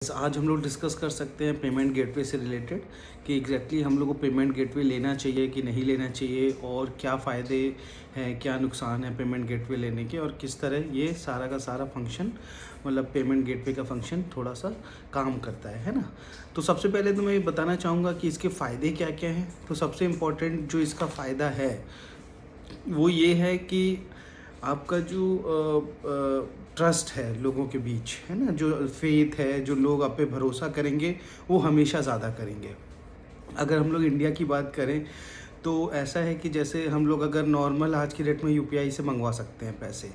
आज हम लोग डिस्कस कर सकते हैं पेमेंट गेटवे से रिलेटेड कि एग्जैक्टली हम लोग को पेमेंट गेटवे लेना चाहिए कि नहीं लेना चाहिए और क्या फ़ायदे हैं क्या नुकसान है पेमेंट गेटवे लेने के और किस तरह ये सारा का सारा फंक्शन मतलब पेमेंट गेटवे का फंक्शन थोड़ा सा काम करता है ना। तो सबसे पहले तो मैं ये बताना चाहूँगा कि इसके फ़ायदे क्या क्या हैं। तो सबसे इम्पोर्टेंट जो इसका फ़ायदा है वो ये है कि आपका जो ट्रस्ट है लोगों के बीच है ना, जो फेथ है, जो लोग आप पे भरोसा करेंगे वो हमेशा ज़्यादा करेंगे। अगर हम लोग इंडिया की बात करें तो ऐसा है कि जैसे हम लोग अगर नॉर्मल आज की डेट में यूपीआई से मंगवा सकते हैं पैसे,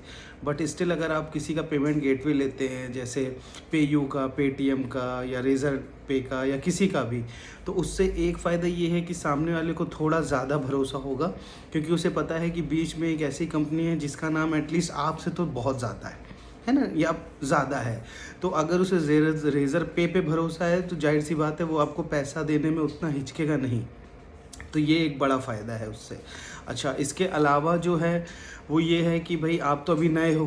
बट स्टिल अगर आप किसी का पेमेंट गेटवे लेते हैं जैसे पेयू का, पेटीएम का या रेज़र पे का या किसी का भी, तो उससे एक फ़ायदा ये है कि सामने वाले को थोड़ा ज़्यादा भरोसा होगा क्योंकि उसे पता है कि बीच में एक ऐसी कंपनी है जिसका नाम एटलीस्ट आपसे तो बहुत ज़्यादा है ना, या ज़्यादा है। तो अगर उसे रेज़र पे भरोसा है तो जाहिर सी बात है वो आपको पैसा देने में उतना हिचकेगा नहीं। तो ये एक बड़ा फ़ायदा है उससे। अच्छा, इसके अलावा जो है वो ये है कि भाई आप तो अभी नए हो,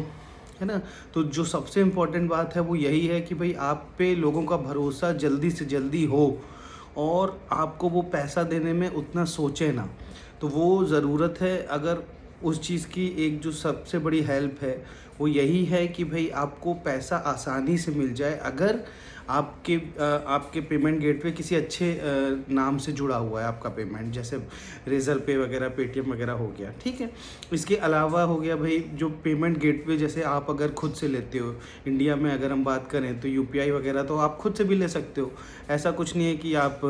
है ना, तो जो सबसे इम्पोर्टेंट बात है वो यही है कि भाई आप पे लोगों का भरोसा जल्दी से जल्दी हो और आपको वो पैसा देने में उतना सोचे ना। तो वो ज़रूरत है अगर उस चीज़ की एक जो सबसे बड़ी हेल्प है वो यही है कि भाई आपको पैसा आसानी से मिल जाए अगर आपके पेमेंट गेटवे किसी अच्छे नाम से जुड़ा हुआ है आपका पेमेंट, जैसे रेज़र पे वगैरह, पेटीएम वगैरह हो गया, ठीक है। इसके अलावा हो गया भाई जो पेमेंट गेटवे जैसे आप अगर खुद से लेते हो, इंडिया में अगर हम बात करें तो यूपीआई वगैरह तो आप खुद से भी ले सकते हो। ऐसा कुछ नहीं है कि आप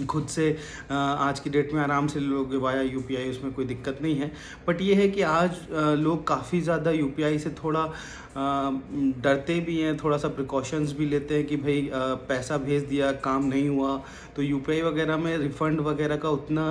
खुद से आज की डेट में आराम से लोगे वाया यूपीआई, उसमें कोई दिक्कत नहीं है। बट ये है कि आज लोग काफ़ी ज़्यादा यूपीआई से थोड़ा डरते भी हैं, थोड़ा सा प्रिकॉशंस भी लेते हैं कि भाई पैसा भेज दिया काम नहीं हुआ तो यूपीआई वगैरह में रिफ़ंड वगैरह का उतना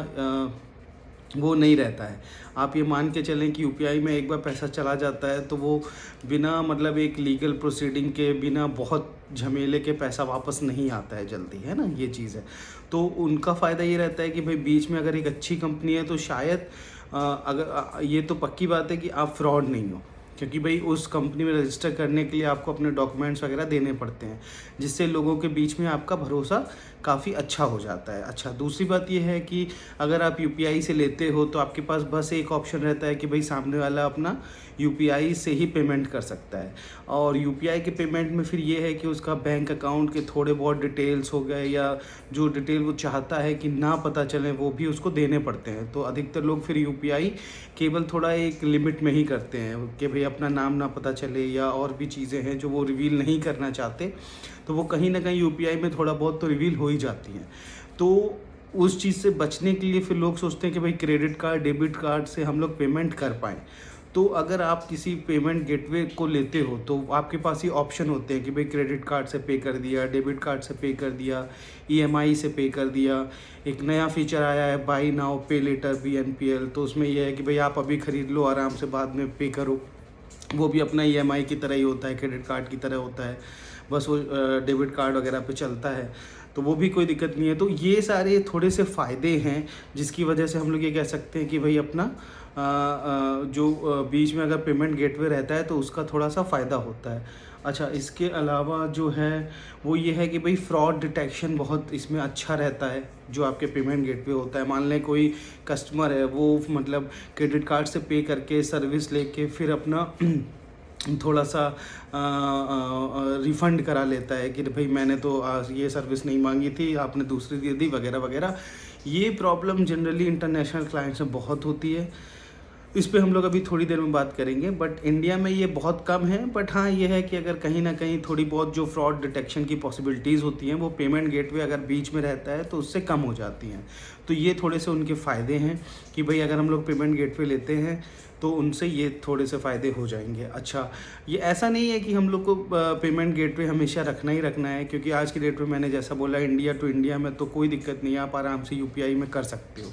वो नहीं रहता है। आप ये मान के चलें कि यूपीआई में एक बार पैसा चला जाता है तो वो बिना मतलब एक लीगल प्रोसीडिंग के, बिना बहुत झमेले के पैसा वापस नहीं आता है जल्दी, है ना, ये चीज़ है। तो उनका फ़ायदा ये रहता है कि भाई बीच में अगर एक अच्छी कंपनी है तो शायद ये तो पक्की बात है कि आप फ्रॉड नहीं हो, क्योंकि भाई उस कंपनी में रजिस्टर करने के लिए आपको अपने डॉक्यूमेंट्स वगैरह देने पड़ते हैं, जिससे लोगों के बीच में आपका भरोसा काफ़ी अच्छा हो जाता है। अच्छा, दूसरी बात ये है कि अगर आप यूपीआई से लेते हो तो आपके पास बस एक ऑप्शन रहता है कि भाई सामने वाला अपना यूपीआई से ही पेमेंट कर सकता है। और यूपीआई के पेमेंट में फिर ये है कि उसका बैंक अकाउंट के थोड़े बहुत डिटेल्स हो गए या जो डिटेल वो चाहता है कि ना पता चले वो भी उसको देने पड़ते हैं। तो अधिकतर लोग फिर यूपीआई केवल थोड़ा एक लिमिट में ही करते हैं कि भाई अपना नाम ना पता चले या और भी चीज़ें हैं जो वो रिवील नहीं करना चाहते, तो वो कहीं ना कहीं यूपीआई में थोड़ा बहुत तो रिवील हो ही जाती हैं। तो उस चीज़ से बचने के लिए फिर लोग सोचते हैं कि भाई क्रेडिट कार्ड, डेबिट कार्ड से हम लोग पेमेंट कर पाएँ। तो अगर आप किसी पेमेंट गेटवे को लेते हो तो आपके पास ये ऑप्शन होते हैं कि भाई क्रेडिट कार्ड से पे कर दिया, डेबिट कार्ड से पे कर दिया, ईएमआई से पे कर दिया। एक नया फीचर आया है बाई नाउ पे लेटर बीएनपीएल, तो उसमें यह है कि भाई आप अभी ख़रीद लो, आराम से बाद में पे करो। वो भी अपना ईएमआई की तरह ही होता है, क्रेडिट कार्ड की तरह होता है, बस वो डेबिट कार्ड वगैरह पे चलता है, तो वो भी कोई दिक्कत नहीं है। तो ये सारे थोड़े से फ़ायदे हैं जिसकी वजह से हम लोग ये कह सकते हैं कि भाई अपना बीच में अगर पेमेंट गेटवे रहता है तो उसका थोड़ा सा फ़ायदा होता है। अच्छा, इसके अलावा जो है वो ये है कि भाई फ्रॉड डिटेक्शन बहुत इसमें अच्छा रहता है जो आपके पेमेंट गेटवे होता है। मान लें कोई कस्टमर है वो मतलब क्रेडिट कार्ड से पे करके सर्विस लेके फिर अपना थोड़ा सा रिफ़ंड करा लेता है कि भाई मैंने तो ये सर्विस नहीं मांगी थी, आपने दूसरी दे दी वगैरह वगैरह। ये प्रॉब्लम जनरली इंटरनेशनल क्लाइंट्स में बहुत होती है। इस पे हम लोग अभी थोड़ी देर में बात करेंगे, बट इंडिया में ये बहुत कम है। बट हाँ, ये है कि अगर कहीं ना कहीं थोड़ी बहुत जो फ्रॉड डिटेक्शन की पॉसिबिलिटीज़ होती हैं वो पेमेंट गेटवे अगर बीच में रहता है तो उससे कम हो जाती हैं। तो ये थोड़े से उनके फ़ायदे हैं कि भाई अगर हम लोग पेमेंट गेटवे लेते हैं तो उनसे ये थोड़े से फ़ायदे हो जाएंगे। अच्छा, ये ऐसा नहीं है कि हम लोग को पेमेंट गेटवे हमेशा रखना ही रखना है, क्योंकि आज की डेट में मैंने जैसा बोला इंडिया टू इंडिया में तो कोई दिक्कत नहीं है, आप आराम से यूपीआई में कर सकते हो।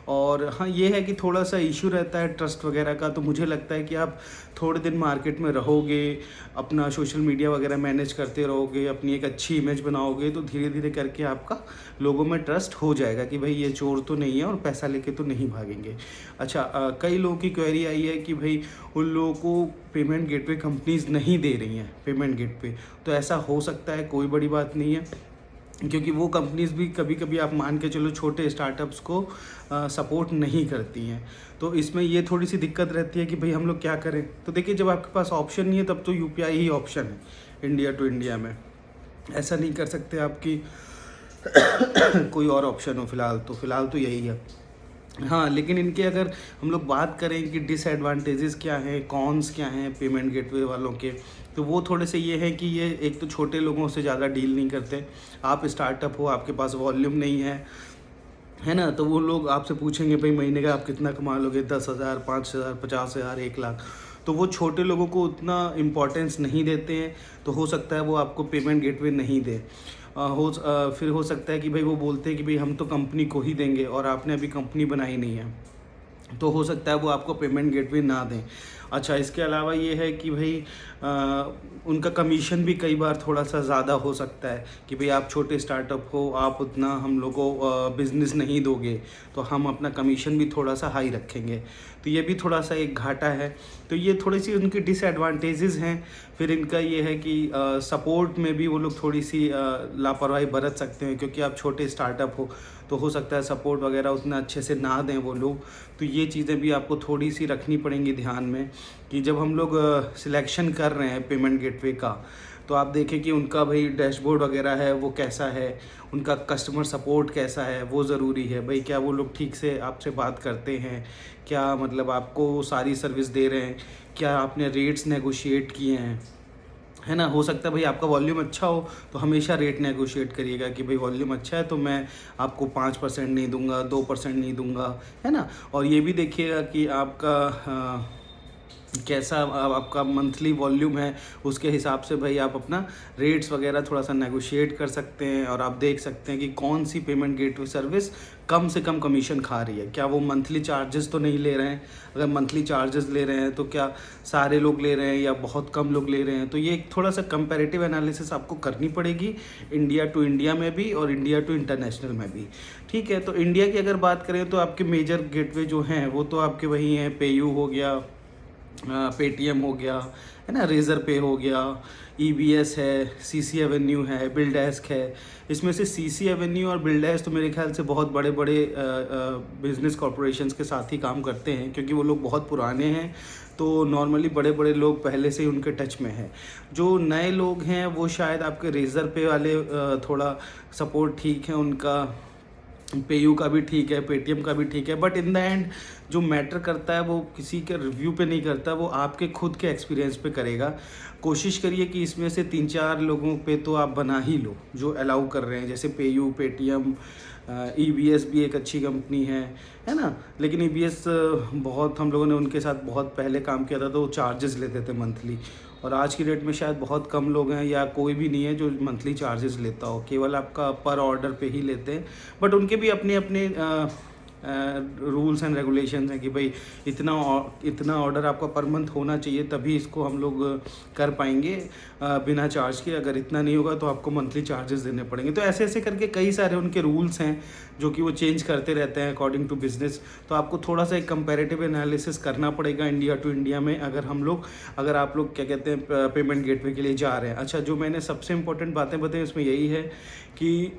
और हाँ, ये है कि थोड़ा सा इशू रहता है ट्रस्ट वगैरह का। तो मुझे लगता है कि आप थोड़े दिन मार्केट में रहोगे, अपना सोशल मीडिया वगैरह मैनेज करते रहोगे, अपनी एक अच्छी इमेज बनाओगे, तो धीरे धीरे करके आपका लोगों में ट्रस्ट हो जाएगा कि भाई ये चोर तो नहीं है और पैसा लेके तो नहीं भागेंगे। अच्छा, कई लोगों की क्वेरी आई है कि भाई उन लोगों को पेमेंट गेटवे कंपनीज नहीं दे रही हैं पेमेंट गेटवे। तो ऐसा हो सकता है, कोई बड़ी बात नहीं है, क्योंकि वो कंपनीज भी कभी कभी आप मान के चलो छोटे स्टार्टअप्स को सपोर्ट नहीं करती हैं। तो इसमें ये थोड़ी सी दिक्कत रहती है कि भाई हम लोग क्या करें। तो देखिए, जब आपके पास ऑप्शन नहीं है तब तो यूपीआई ही ऑप्शन है इंडिया टू इंडिया में। ऐसा नहीं कर सकते आपकी कोई और ऑप्शन हो। फ़िलहाल तो यही है। हाँ, लेकिन इनके अगर हम लोग बात करें कि डिसएडवांटेजेस क्या हैं, कॉन्स क्या हैं पेमेंट गेटवे वालों के, तो वो थोड़े से ये हैं कि ये एक तो छोटे लोगों से ज़्यादा डील नहीं करते। आप स्टार्टअप हो, आपके पास वॉल्यूम नहीं है ना, तो वो लोग आपसे पूछेंगे भाई महीने का आप कितना कमा लोगे, 10,000, 5,000, 50,000, 1 लाख। तो वो छोटे लोगों को उतना इम्पोर्टेंस नहीं देते हैं। तो हो सकता है वो आपको पेमेंट गेटवे नहीं दे। फिर हो सकता है कि भाई वो बोलते हैं कि भाई हम तो कंपनी को ही देंगे और आपने अभी कंपनी बनाई नहीं है, तो हो सकता है वो आपको पेमेंट गेटवे ना दें। अच्छा, इसके अलावा ये है कि भाई उनका कमीशन भी कई बार थोड़ा सा ज़्यादा हो सकता है कि भाई आप छोटे स्टार्टअप हो, आप उतना हम लोग को बिज़नेस नहीं दोगे, तो हम अपना कमीशन भी थोड़ा सा हाई रखेंगे। तो ये भी थोड़ा सा एक घाटा है। तो ये थोड़ी सी उनकी डिसएडवांटेजेस हैं। फिर इनका ये है कि सपोर्ट में भी वो लोग थोड़ी सी लापरवाही बरत सकते हैं, क्योंकि आप छोटे स्टार्टअप हो तो हो सकता है सपोर्ट वगैरह उतना अच्छे से ना दें वो लोग। तो ये चीज़ें भी आपको थोड़ी सी रखनी पड़ेंगी ध्यान में कि जब हम लोग सिलेक्शन कर रहे हैं पेमेंट गेटवे का, तो आप देखें कि उनका भाई डैशबोर्ड वगैरह है वो कैसा है, उनका कस्टमर सपोर्ट कैसा है, वो ज़रूरी है। भाई क्या वो लोग ठीक से आपसे बात करते हैं, क्या मतलब आपको सारी सर्विस दे रहे हैं, क्या आपने रेट्स नेगोशिएट किए हैं, है ना। हो सकता है भाई आपका वॉल्यूम अच्छा हो तो हमेशा रेट नेगोशिएट करिएगा कि भाई वॉल्यूम अच्छा है तो मैं आपको 5% नहीं दूंगा, 2% नहीं दूंगा, है ना। और ये भी देखिएगा कि आपका कैसा आपका मंथली वॉल्यूम है, उसके हिसाब से भाई आप अपना रेट्स वगैरह थोड़ा सा नेगोशिएट कर सकते हैं। और आप देख सकते हैं कि कौन सी पेमेंट गेटवे सर्विस कम से कम कमीशन खा रही है। क्या वो मंथली चार्जेस तो नहीं ले रहे हैं? अगर मंथली चार्जेस ले रहे हैं तो क्या सारे लोग ले रहे हैं या बहुत कम लोग ले रहे हैं? तो ये एक थोड़ा सा कंपैरेटिव एनालिसिस आपको करनी पड़ेगी, इंडिया टू इंडिया में भी और इंडिया टू इंटरनेशनल में भी। ठीक है, तो इंडिया की अगर बात करें तो आपके मेजर गेटवे जो हैं वो तो आपके वही हैं, पेयू हो गया, पेटीएम हो गया, है ना, रेज़र पे हो गया, EBS है, CC एवेन्यू है, बिल्डेस्क है। इसमें से CC एवेन्यू और बिल्डेस्क तो मेरे ख्याल से बहुत बड़े बड़े बिजनेस कॉरपोरेशंस के साथ ही काम करते हैं, क्योंकि वो लोग बहुत पुराने हैं। तो नॉर्मली बड़े बड़े लोग पहले से ही उनके टच में हैं। जो नए लोग हैं वो शायद आपके रेज़र पे वाले थोड़ा सपोर्ट ठीक है उनका, पेयू का भी ठीक है, पेटीएम का भी ठीक है। बट इन द एंड जो मैटर करता है वो किसी के रिव्यू पे नहीं करता, वो आपके खुद के एक्सपीरियंस पे करेगा। कोशिश करिए कि इसमें से 3-4 लोगों पे तो आप बना ही लो जो अलाउ कर रहे हैं, जैसे पेयू, पेटीएम, EBS भी एक अच्छी कंपनी है ना। लेकिन EBS बहुत हम लोगों ने उनके साथ बहुत पहले काम किया था, तो वो चार्जेस लेते थे मंथली। और आज की डेट में शायद बहुत कम लोग हैं या कोई भी नहीं है जो मंथली चार्जेस लेता हो, केवल आपका पर ऑर्डर पे ही लेते हैं। बट उनके भी अपने अपने रूल्स एंड रेगुलेशंस हैं कि भाई इतना ऑर्डर आपका पर मंथ होना चाहिए, तभी इसको हम लोग कर पाएंगे बिना चार्ज के। अगर इतना नहीं होगा तो आपको मंथली चार्जेस देने पड़ेंगे। तो ऐसे ऐसे करके कई सारे उनके रूल्स हैं जो कि वो चेंज करते रहते हैं अकॉर्डिंग टू बिजनेस। तो आपको थोड़ा सा एक कंपैरेटिव एनालिसिस करना पड़ेगा इंडिया टू इंडिया में, अगर आप लोग क्या कहते हैं पेमेंट गेटवे के लिए जा रहे हैं। अच्छा, जो मैंने सबसे इंपॉर्टेंट बातें बताई उसमें यही है कि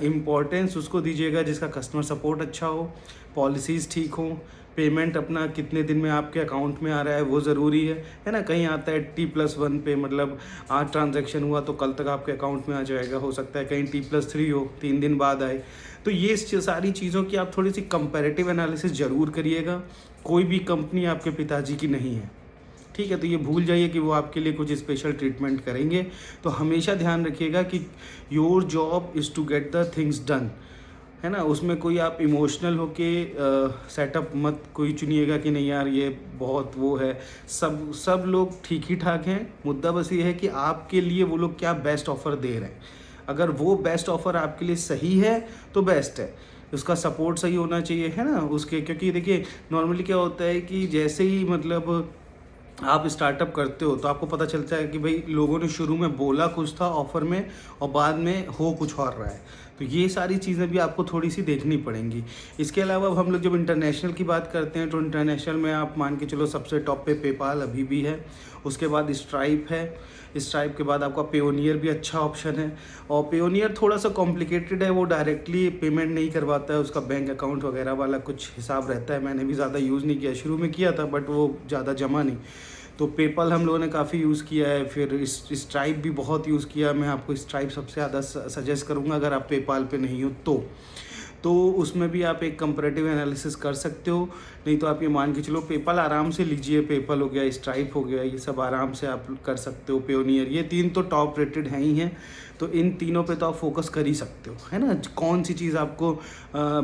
इम्पोर्टेंस उसको दीजिएगा जिसका कस्टमर सपोर्ट अच्छा हो, पॉलिसीज़ ठीक हो, पेमेंट अपना कितने दिन में आपके अकाउंट में आ रहा है वो ज़रूरी है ना। कहीं आता है T+1 पे, मतलब आज ट्रांजैक्शन हुआ तो कल तक आपके अकाउंट में आ जाएगा। हो सकता है कहीं T+3 हो, 3 दिन बाद आए। तो ये सारी चीज़ों की आप थोड़ी सी कंपैरेटिव एनालिसिस ज़रूर करिएगा। कोई भी कंपनी आपके पिताजी की नहीं है, ठीक है। तो ये भूल जाइए कि वो आपके लिए कुछ स्पेशल ट्रीटमेंट करेंगे। तो हमेशा ध्यान रखिएगा कि your job is to get the things done, है ना। उसमें कोई आप इमोशनल होके सेटअप मत कोई चुनिएगा कि नहीं यार ये बहुत वो है। सब लोग ठीक ही ठाक हैं। मुद्दा बस ये है कि आपके लिए वो लोग क्या बेस्ट ऑफ़र दे रहे हैं। अगर वो बेस्ट ऑफ़र आपके लिए सही है तो बेस्ट है, उसका सपोर्ट सही होना चाहिए, है ना उसके, क्योंकि देखिए नॉर्मली क्या होता है कि जैसे ही मतलब आप स्टार्टअप करते हो तो आपको पता चलता है कि भाई लोगों ने शुरू में बोला कुछ था ऑफ़र में और बाद में हो कुछ और रहा है। तो ये सारी चीज़ें भी आपको थोड़ी सी देखनी पड़ेंगी। इसके अलावा अब हम लोग जब इंटरनेशनल की बात करते हैं तो इंटरनेशनल में आप मान के चलो सबसे टॉप पे पेपाल अभी भी है, उसके बाद स्ट्राइप है, स्ट्राइप के बाद आपका पेयोनियर भी अच्छा ऑप्शन है। और पेयोनियर थोड़ा सा कॉम्प्लिकेटेड है, वो डायरेक्टली पेमेंट नहीं करवाता है, उसका बैंक अकाउंट वगैरह वाला कुछ हिसाब रहता है। मैंने भी ज़्यादा यूज़ नहीं किया, शुरू में किया था बट वो ज़्यादा जमा नहीं। तो पेपल हम लोगों ने काफ़ी यूज़ किया है, फिर स्ट्राइप भी बहुत यूज़ किया। मैं आपको स्ट्राइप सबसे ज़्यादा सजेस्ट करूँगा अगर आप पेपाल पे नहीं हो तो उसमें भी आप एक कंपैरेटिव एनालिसिस कर सकते हो। नहीं तो आप ये मान के चलो पेपल आराम से लीजिए, पेपल हो गया, स्ट्राइप हो गया, ये सब आराम से आप कर सकते हो। पेयोनियर, ये 3 तो टॉप रेटेड हैं ही हैं, तो इन तीनों पे तो आप फोकस कर ही सकते हो, है ना। कौन सी चीज़ आपको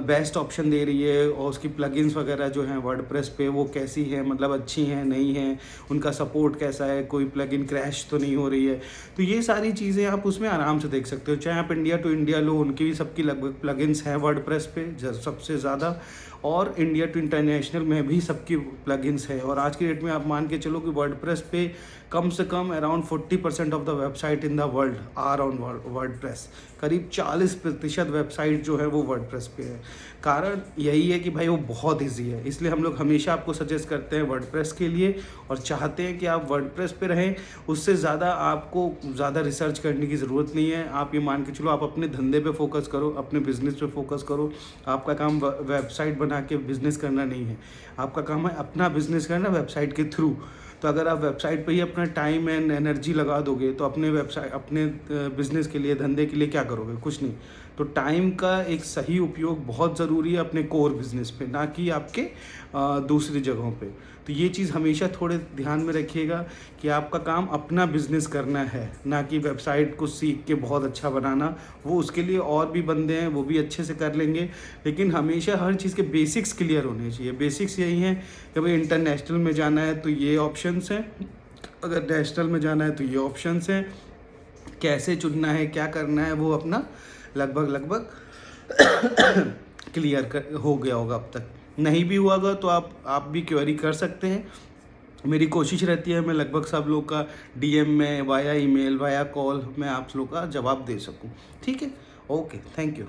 बेस्ट ऑप्शन दे रही है और उसकी प्लगइन्स वगैरह जो हैं वर्डप्रेस पे वो कैसी हैं, मतलब अच्छी हैं नहीं हैं, उनका सपोर्ट कैसा है, कोई प्लगइन क्रैश तो नहीं हो रही है। तो ये सारी चीज़ें आप उसमें आराम से देख सकते हो। चाहे आप इंडिया टू इंडिया लो, उनकी भी सबकी लगभग प्लगइन्स हैं वर्डप्रेस पे सबसे ज़्यादा, और इंडिया टू इंटरनेशनल में भी सबकी प्लगइन्स है। और आज की डेट में आप मान के चलो कि वर्डप्रेस पे कम से कम around 40% of the website in the world are on WordPress. करीब 40% वेबसाइट जो है वो वर्डप्रेस पे है। कारण यही है कि भाई वो बहुत ईजी है, इसलिए हम लोग हमेशा आपको सजेस्ट करते हैं वर्डप्रेस के लिए और चाहते हैं कि आप वर्डप्रेस पे रहें। उससे ज़्यादा आपको ज़्यादा रिसर्च करने की ज़रूरत नहीं है। आप ये मान के चलो आप अपने धंधे पे फोकस करो, अपने बिजनेस पे फोकस करो। आपका काम वेबसाइट बना के बिज़नेस करना नहीं है, आपका काम है अपना बिज़नेस करना वेबसाइट के थ्रू। तो अगर आप वेबसाइट पे ही अपना टाइम एंड एनर्जी लगा दोगे तो अपने वेबसाइट, अपने बिज़नेस के लिए, धंधे के लिए क्या करोगे? कुछ नहीं। तो टाइम का एक सही उपयोग बहुत ज़रूरी है अपने कोर बिज़नेस पे, ना कि आपके दूसरी जगहों पे। तो ये चीज़ हमेशा थोड़े ध्यान में रखिएगा कि आपका काम अपना बिज़नेस करना है, ना कि वेबसाइट को सीख के बहुत अच्छा बनाना। वो उसके लिए और भी बंदे हैं, वो भी अच्छे से कर लेंगे, लेकिन हमेशा हर चीज़ के बेसिक्स क्लियर होने चाहिए। बेसिक्स यही हैं कि भाई इंटरनेशनल में जाना है तो ये ऑप्शंस हैं, अगर नेशनल में जाना है तो ये ऑप्शंस हैं, कैसे चुनना है, क्या करना है, वो अपना लगभग क्लियर हो गया होगा। अब तक नहीं भी हुआ होगा तो आप भी क्वेरी कर सकते हैं। मेरी कोशिश रहती है मैं लगभग सब लोग का डीएम में, वाया ईमेल, वाया कॉल, मैं आप लोग का जवाब दे सकूं। ठीक है, ओके, थैंक यू।